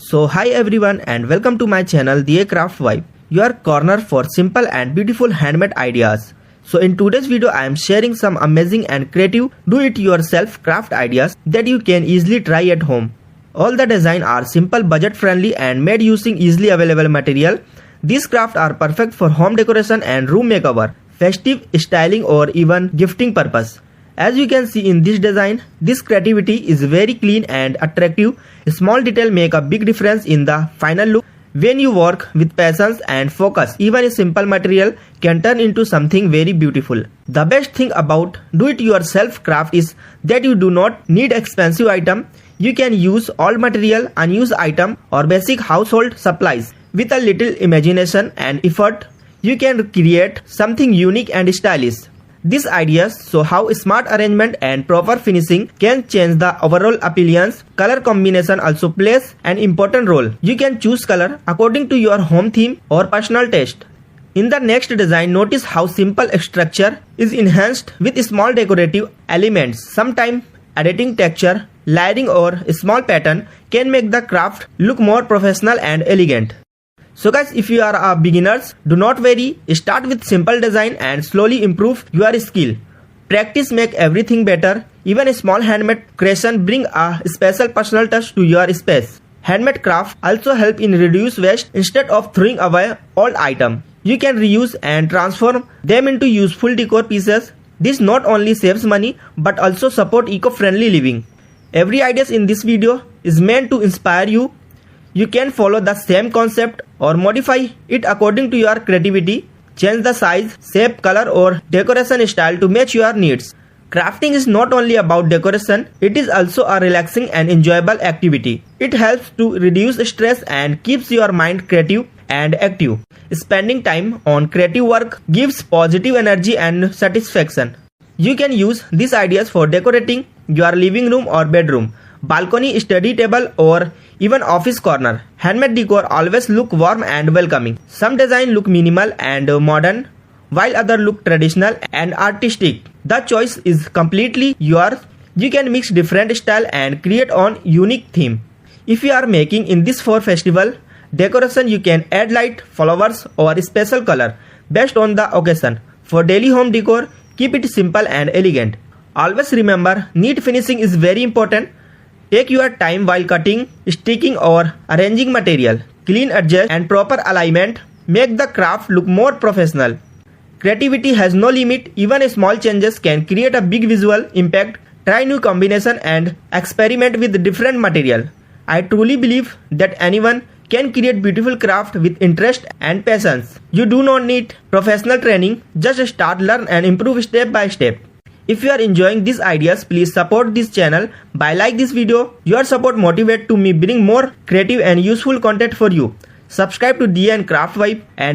So hi everyone and welcome to my channel The Craft Vibe, your corner for simple and beautiful handmade ideas. So in today's video I am sharing some amazing and creative do-it-yourself craft ideas that you can easily try at home. All the designs are simple, budget friendly and made using easily available material. These crafts are perfect for home decoration and room makeover, festive styling or even gifting purpose. As you can see in this design, this creativity is very clean and attractive. Small details make a big difference in the final look. When you work with patience and focus, even a simple material can turn into something very beautiful. The best thing about do-it-yourself craft is that you do not need expensive item. You can use old material, unused item or basic household supplies. With a little imagination and effort, you can create something unique and stylish. These ideas show how smart arrangement and proper finishing can change the overall appearance. Color combination also plays an important role. You can choose color according to your home theme or personal taste. In the next design, notice how simple structure is enhanced with small decorative elements. Sometimes adding texture, layering or a small pattern can make the craft look more professional and elegant. So guys, if you are a beginners, do not worry, start with simple design and slowly improve your skill. Practice make everything better. Even a small handmade creation bring a special personal touch to your space. Handmade craft also help in reduce waste. Instead of throwing away old item, you can reuse and transform them into useful decor pieces. This not only saves money but also support eco-friendly living. Every idea in this video is meant to inspire you. You can follow the same concept or modify it according to your creativity. Change the size, shape, color or decoration style to match your needs. Crafting is not only about decoration, it is also a relaxing and enjoyable activity. It helps to reduce stress and keeps your mind creative and active. Spending time on creative work gives positive energy and satisfaction. You can use these ideas for decorating your living room or bedroom, balcony, study table or even office corner. Handmade decor always look warm and welcoming. Some design look minimal and modern, while other look traditional and artistic. The choice is completely yours. You can mix different style and create on unique theme. If you are making in this for festival decoration, you can add light, flowers or special color based on the occasion. For daily home decor, keep it simple and elegant. Always remember, neat finishing is very important. Take your time while cutting, sticking or arranging material. Clean edges and proper alignment make the craft look more professional. Creativity has no limit. Even small changes can create a big visual impact. Try new combination and experiment with different material. I truly believe that anyone can create beautiful craft with interest and patience. You do not need professional training. Just start, learn and improve step by step. If you are enjoying these ideas, please support this channel by like this video. Your support motivates to me bring more creative and useful content for you. Subscribe to The Craft Vibe and